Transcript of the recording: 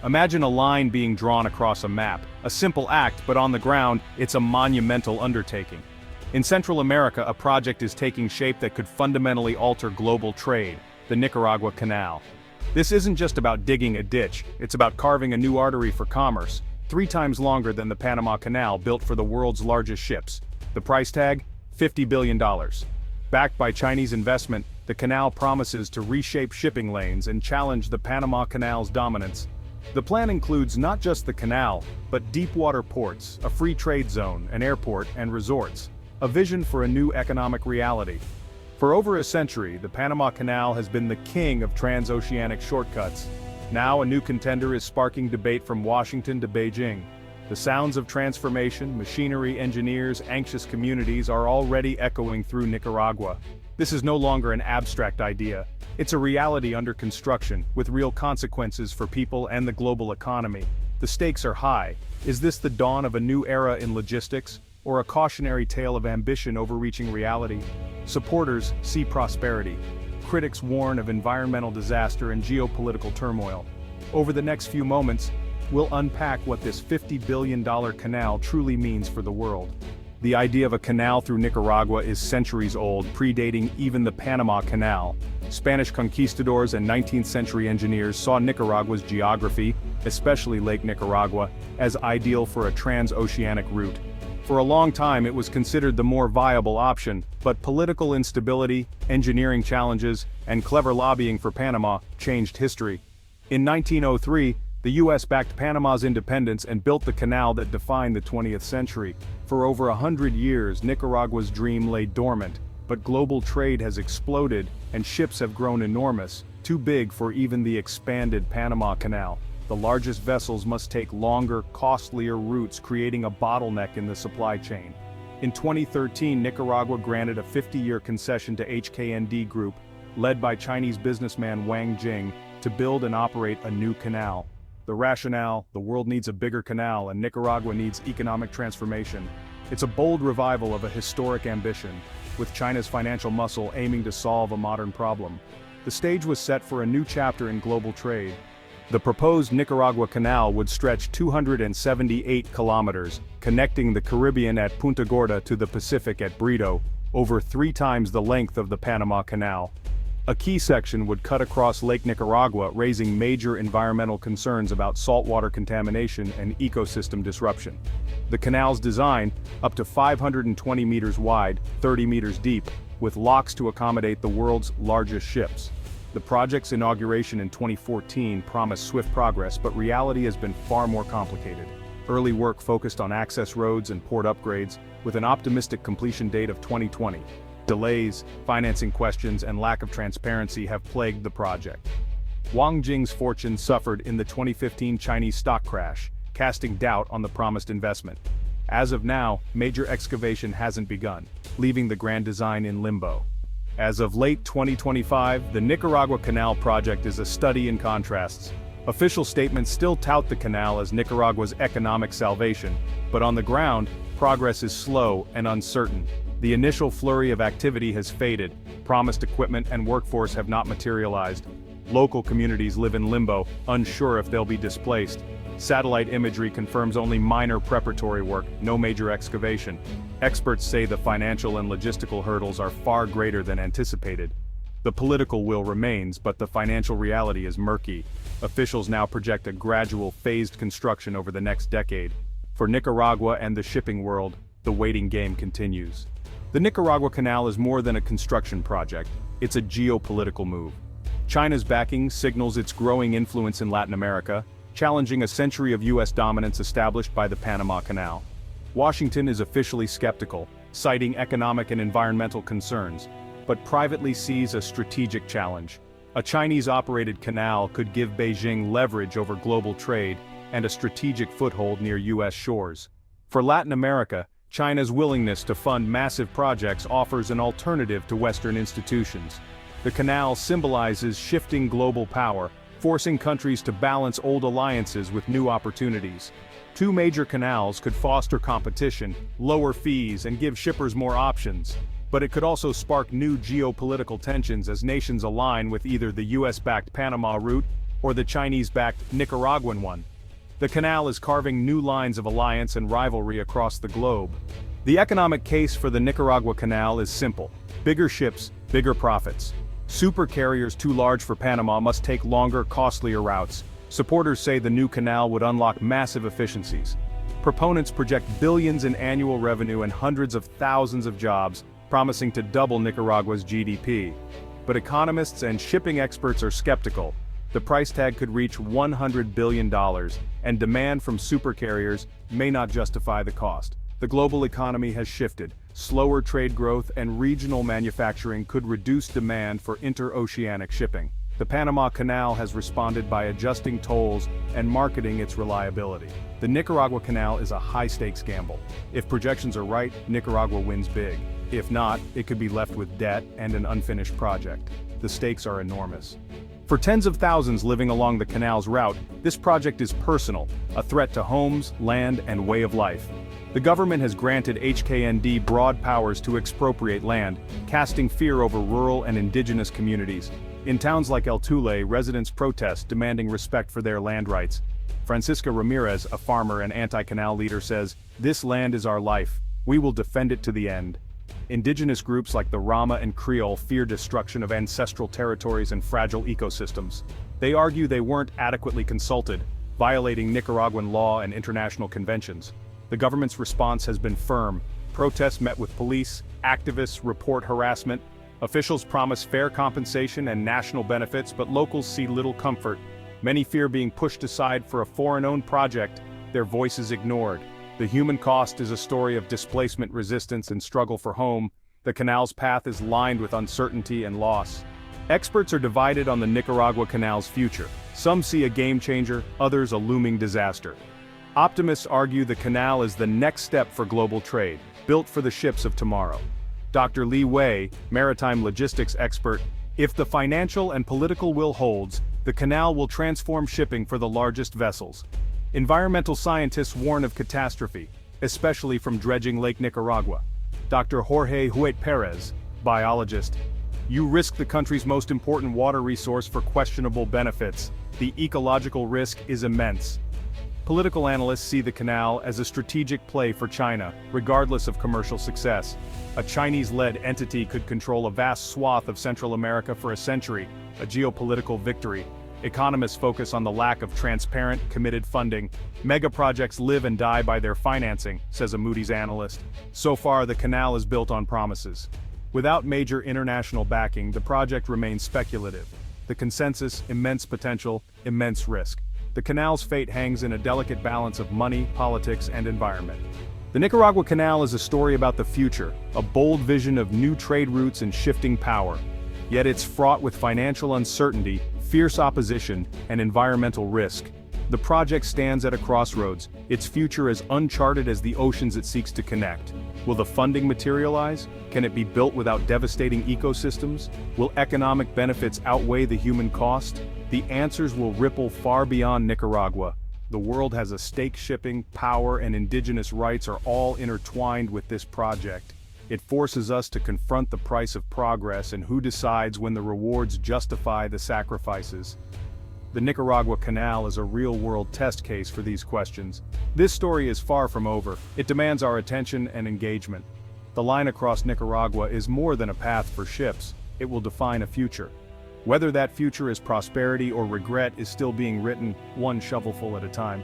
Imagine a line being drawn across a map, a simple act, but on the ground, it's a monumental undertaking. In Central America, a project is taking shape that could fundamentally alter global trade, the Nicaragua Canal. This isn't just about digging a ditch, it's about carving a new artery for commerce, 3 times longer than the Panama Canal built for the world's largest ships. The price tag? $50 billion. Backed by Chinese investment, the canal promises to reshape shipping lanes and challenge the Panama Canal's dominance. The plan includes not just the canal, but deep-water ports, a free trade zone, an airport, and resorts. A vision for a new economic reality. For over a century, the Panama Canal has been the king of transoceanic shortcuts. Now a new contender is sparking debate from Washington to Beijing. The sounds of transformation, machinery, engineers, anxious communities are already echoing through Nicaragua. This is no longer an abstract idea. It's a reality under construction, with real consequences for people and the global economy. The stakes are high. Is this the dawn of a new era in logistics, or a cautionary tale of ambition overreaching reality? Supporters see prosperity. Critics warn of environmental disaster and geopolitical turmoil. Over the next few moments, we'll unpack what this $50 billion canal truly means for the world. The idea of a canal through Nicaragua is centuries old, predating even the Panama Canal. Spanish conquistadors and 19th century engineers saw Nicaragua's geography, especially Lake Nicaragua, as ideal for a transoceanic route. For a long time it was considered the more viable option, but political instability, engineering challenges, and clever lobbying for Panama changed history. In 1903, the US backed Panama's independence and built the canal that defined the 20th century. For over 100 years, Nicaragua's dream lay dormant, but global trade has exploded and ships have grown enormous, too big for even the expanded Panama Canal. The largest vessels must take longer, costlier routes, creating a bottleneck in the supply chain. In 2013, Nicaragua granted a 50-year concession to HKND Group, led by Chinese businessman Wang Jing, to build and operate a new canal. The rationale: the world needs a bigger canal and Nicaragua needs economic transformation. It's a bold revival of a historic ambition, with China's financial muscle aiming to solve a modern problem. The stage was set for a new chapter in global trade. The proposed Nicaragua Canal would stretch 278 kilometers, connecting the Caribbean at Punta Gorda to the Pacific at Brito, over 3 times the length of the Panama Canal. A key section would cut across Lake Nicaragua, raising major environmental concerns about saltwater contamination and ecosystem disruption. The canal's design, up to 520 meters wide, 30 meters deep, with locks to accommodate the world's largest ships. The project's inauguration in 2014 promised swift progress, but reality has been far more complicated. Early work focused on access roads and port upgrades, with an optimistic completion date of 2020. Delays, financing questions, and lack of transparency have plagued the project. Wang Jing's fortune suffered in the 2015 Chinese stock crash, casting doubt on the promised investment. As of now, major excavation hasn't begun, leaving the grand design in limbo. As of late 2025, the Nicaragua Canal project is a study in contrasts. Official statements still tout the canal as Nicaragua's economic salvation, but on the ground, progress is slow and uncertain. The initial flurry of activity has faded, promised equipment and workforce have not materialized. Local communities live in limbo, unsure if they'll be displaced. Satellite imagery confirms only minor preparatory work, no major excavation. Experts say the financial and logistical hurdles are far greater than anticipated. The political will remains, but the financial reality is murky. Officials now project a gradual, phased construction over the next decade. For Nicaragua and the shipping world, the waiting game continues. The Nicaragua Canal is more than a construction project, it's a geopolitical move. China's backing signals its growing influence in Latin America, challenging a century of US dominance established by the Panama Canal. Washington is officially skeptical, citing economic and environmental concerns, but privately sees a strategic challenge. A Chinese-operated canal could give Beijing leverage over global trade and a strategic foothold near US shores. For Latin America, China's willingness to fund massive projects offers an alternative to Western institutions. The canal symbolizes shifting global power, forcing countries to balance old alliances with new opportunities. 2 major canals could foster competition, lower fees, and give shippers more options. But it could also spark new geopolitical tensions as nations align with either the US-backed Panama route or the Chinese-backed Nicaraguan one. The canal is carving new lines of alliance and rivalry across the globe. The economic case for the Nicaragua Canal is simple: bigger ships, bigger profits. Super carriers too large for Panama must take longer, costlier routes. Supporters say the new canal would unlock massive efficiencies. Proponents project billions in annual revenue and hundreds of thousands of jobs, promising to double Nicaragua's GDP. But economists and shipping experts are skeptical. The price tag could reach $100 billion, and demand from supercarriers may not justify the cost. The global economy has shifted. Slower trade growth and regional manufacturing could reduce demand for interoceanic shipping. The Panama Canal has responded by adjusting tolls and marketing its reliability. The Nicaragua Canal is a high-stakes gamble. If projections are right, Nicaragua wins big. If not, it could be left with debt and an unfinished project. The stakes are enormous. For tens of thousands living along the canal's route, this project is personal, a threat to homes, land, and way of life. The government has granted HKND broad powers to expropriate land, casting fear over rural and indigenous communities. In towns like El Tule, residents protest, demanding respect for their land rights. Francisca Ramirez, a farmer and anti-canal leader, says, "This land is our life. We will defend it to the end." Indigenous groups like the Rama and Creole fear destruction of ancestral territories and fragile ecosystems. They argue they weren't adequately consulted, violating Nicaraguan law and international conventions. The government's response has been firm. Protests met with police, activists report harassment. Officials promise fair compensation and national benefits, but locals see little comfort. Many fear being pushed aside for a foreign-owned project, their voices ignored. The human cost is a story of displacement, resistance, and struggle for home. The canal's path is lined with uncertainty and loss. Experts are divided on the Nicaragua Canal's future. Some see a game changer, others a looming disaster. Optimists argue the canal is the next step for global trade, built for the ships of tomorrow. Dr. Li Wei, maritime logistics expert, if the financial and political will holds, the canal will transform shipping for the largest vessels. Environmental scientists warn of catastrophe, especially from dredging Lake Nicaragua. Dr. Jorge Huet Perez, biologist, you risk the country's most important water resource for questionable benefits. The ecological risk is immense. Political analysts see the canal as a strategic play for China, regardless of commercial success. A Chinese-led entity could control a vast swath of Central America for a century, a geopolitical victory. Economists focus on the lack of transparent, committed funding. Mega projects live and die by their financing, says a Moody's analyst. So far, the canal is built on promises. Without major international backing, the project remains speculative. The consensus: immense potential, immense risk. The canal's fate hangs in a delicate balance of money, politics, and environment. The Nicaragua Canal is a story about the future, a bold vision of new trade routes and shifting power. Yet it's fraught with financial uncertainty, fierce opposition, and environmental risk. The project stands at a crossroads, its future as uncharted as the oceans it seeks to connect. Will the funding materialize? Can it be built without devastating ecosystems? Will economic benefits outweigh the human cost? The answers will ripple far beyond Nicaragua. The world has a stake. Shipping, power, and indigenous rights are all intertwined with this project. It forces us to confront the price of progress and who decides when the rewards justify the sacrifices. The Nicaragua Canal is a real-world test case for these questions. This story is far from over. It demands our attention and engagement. The line across Nicaragua is more than a path for ships. It will define a future. Whether that future is prosperity or regret is still being written, one shovelful at a time.